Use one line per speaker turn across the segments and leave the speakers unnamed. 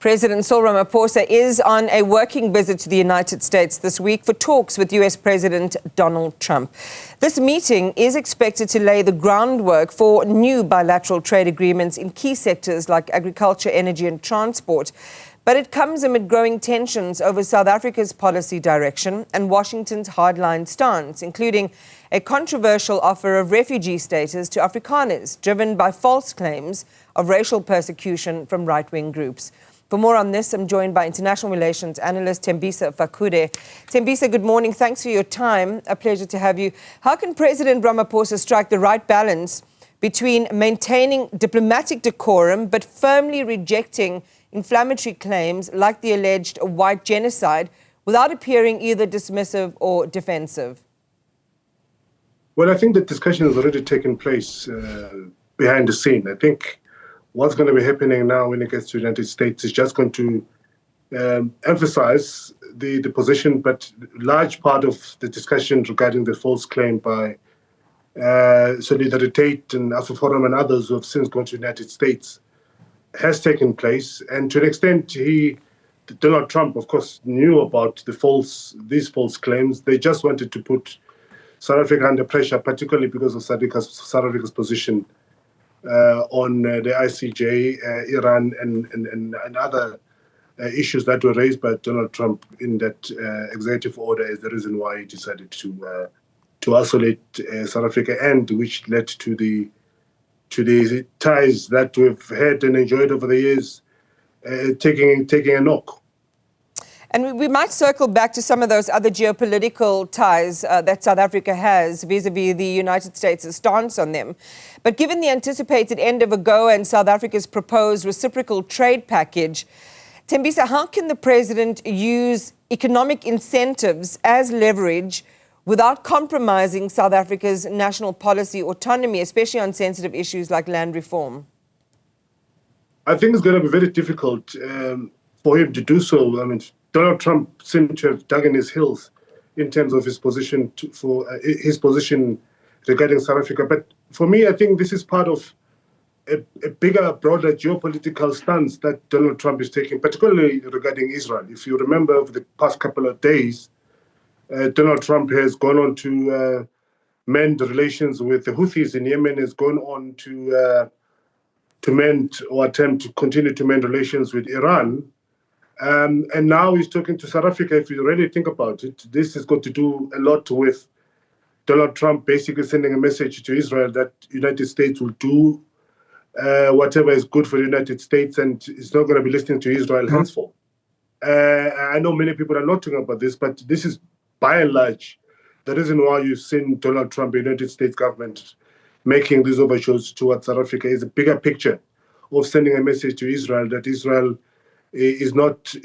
President Cyril Ramaphosa is on a working visit to the United States this week for talks with US President Donald Trump. This meeting is expected to lay the groundwork for new bilateral trade agreements in key sectors like agriculture, energy and transport. But it comes amid growing tensions over South Africa's policy direction and Washington's hardline stance, including a controversial offer of refugee status to Afrikaners, driven by false claims of racial persecution from right-wing groups. For more on this, I'm joined by international relations analyst Thembisa Fakude. Thembisa, good morning. Thanks for your time. A pleasure to have you. How can President Ramaphosa strike the right balance between maintaining diplomatic decorum but firmly rejecting inflammatory claims like the alleged white genocide without appearing either dismissive or defensive?
Well, I think the discussion has already taken place behind the scene. I think what's going to be happening now when it gets to the United States is just going to emphasize the position, but large part of the discussion regarding the false claim by Solidarity and AfriForum and others who have since gone to the United States has taken place. And to an extent, Donald Trump, of course, knew about these false claims. They just wanted to put South Africa under pressure, particularly because of South Africa's position on the ICJ, Iran, and other issues that were raised by Donald Trump in that executive order is the reason why he decided to isolate South Africa, and which led to the ties that we've had and enjoyed over the years taking a knock.
And we might circle back to some of those other geopolitical ties that South Africa has vis-a-vis the United States' stance on them. But given the anticipated end of AGOA and South Africa's proposed reciprocal trade package, Thembisa, how can the president use economic incentives as leverage without compromising South Africa's national policy autonomy, especially on sensitive issues like land reform?
I think it's going to be very difficult for him to do so. I mean, Donald Trump seemed to have dug in his heels in terms of his position regarding South Africa. But for me, I think this is part of a bigger, broader geopolitical stance that Donald Trump is taking, particularly regarding Israel. If you remember, over the past couple of days, Donald Trump has gone on to mend relations with the Houthis in Yemen, has gone on to mend or attempt to continue to mend relations with Iran. And now he's talking to South Africa. If you really think about it, this has got to do a lot with Donald Trump basically sending a message to Israel that the United States will do whatever is good for the United States and is not going to be listening to Israel henceforth. I know many people are not talking about this, but this is by and large the reason why you've seen Donald Trump, the United States government, making these overtures towards South Africa is a bigger picture of sending a message to Israel that Israel is not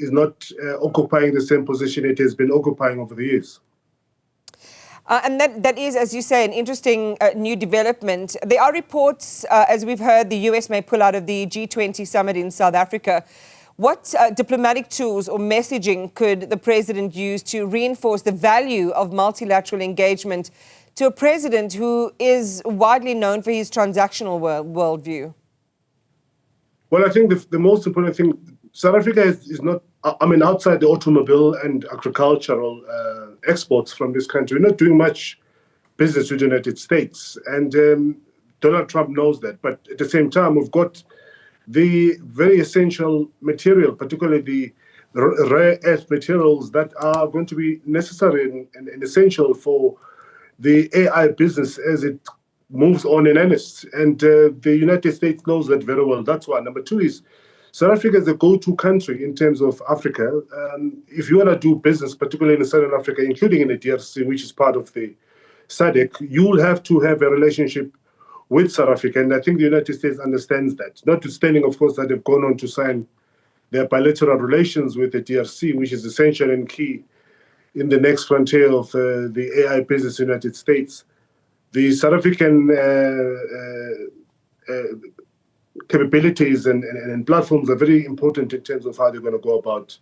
occupying the same position it has been occupying over the years.
And that is, as you say, an interesting new development. There are reports, as we've heard, the US may pull out of the G20 summit in South Africa. What diplomatic tools or messaging could the president use to reinforce the value of multilateral engagement to a president who is widely known for his transactional worldview?
Well, I think the most important thing, South Africa is not, I mean, outside the automobile and agricultural exports from this country, we're not doing much business with the United States. And Donald Trump knows that. But at the same time, we've got the very essential material, particularly the rare earth materials that are going to be necessary and essential for the AI business as it moves on in earnest. And the United States knows that very well. That's one. Number two is South Africa is a go-to country in terms of Africa. If you want to do business, particularly in Southern Africa, including in the DRC, which is part of the SADC, you'll have to have a relationship with South Africa. And I think the United States understands that. Notwithstanding, of course, that they've gone on to sign their bilateral relations with the DRC, which is essential and key in the next frontier of the AI business in the United States. The South African capabilities and platforms are very important in terms of how they're going to go about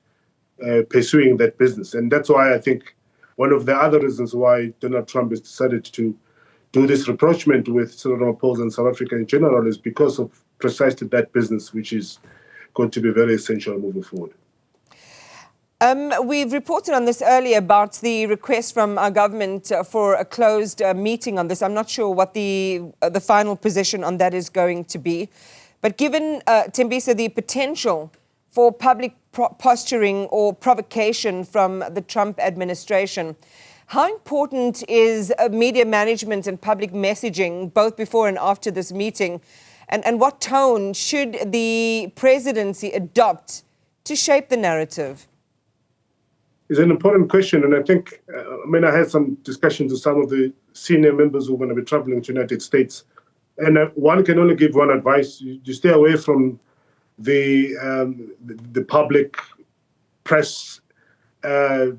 pursuing that business. And that's why I think one of the other reasons why Donald Trump has decided to do this rapprochement with Cyril Ramaphosa and South Africa in general is because of precisely that business, which is going to be very essential moving forward.
We've reported on this earlier about the request from our government for a closed meeting on this. I'm not sure what the final position on that is going to be. But given, Thembisa, the potential for public posturing or provocation from the Trump administration, how important is media management and public messaging, both before and after this meeting? And what tone should the presidency adopt to shape the narrative?
It's an important question, and I think, I had some discussions with some of the senior members who are going to be traveling to the United States, and one can only give one advice: you stay away from the public press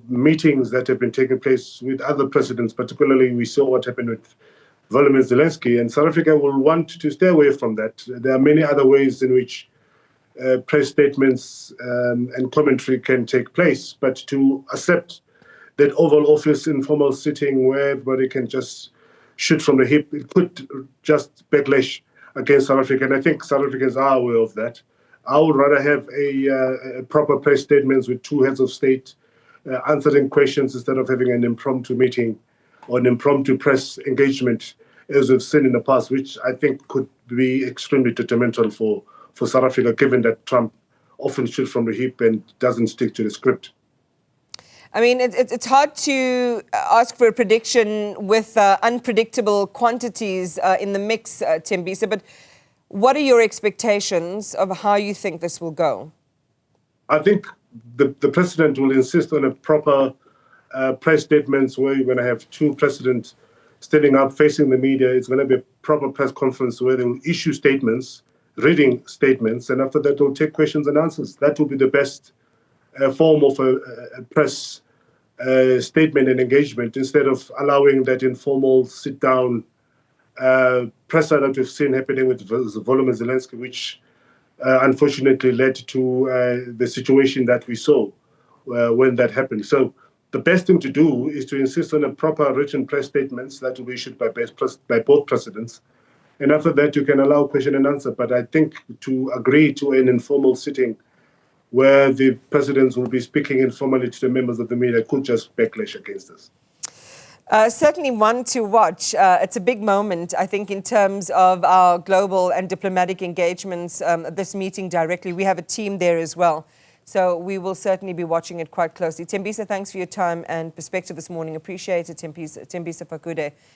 meetings that have been taking place with other presidents. Particularly, we saw what happened with Volodymyr Zelensky, and South Africa will want to stay away from that. There are many other ways in which press statements and commentary can take place, but to accept that Oval Office informal sitting where everybody can just shoot from the hip, it could just backlash against South Africa, and I think South Africans are aware of that. I would rather have a proper press statements with two heads of state answering questions instead of having an impromptu meeting or an impromptu press engagement, as we've seen in the past, which I think could be extremely detrimental for South Africa, given that Trump often shoots from the hip and doesn't stick to the script.
I mean, it's hard to ask for a prediction with unpredictable quantities in the mix, Thembisa, but what are your expectations of how you think this will go? I
think the president will insist on a proper press statements where you're going to have two presidents standing up facing the media. It's going to be a proper press conference where they will issue statements, reading statements, and after that they'll take questions and answers. That will be the best form of a press statement and engagement, instead of allowing that informal sit-down presser that we've seen happening with Volodymyr Zelensky, which unfortunately led to the situation that we saw when that happened. So the best thing to do is to insist on a proper written press statements that will be issued by both presidents. And after that, you can allow question and answer. But I think to agree to an informal sitting where the presidents will be speaking informally to the members of the media could just backlash against us.
Certainly one to watch. It's a big moment, I think, in terms of our global and diplomatic engagements, this meeting directly. We have a team there as well. So we will certainly be watching it quite closely. Thembisa, thanks for your time and perspective this morning. Appreciate it, Thembisa Fakude.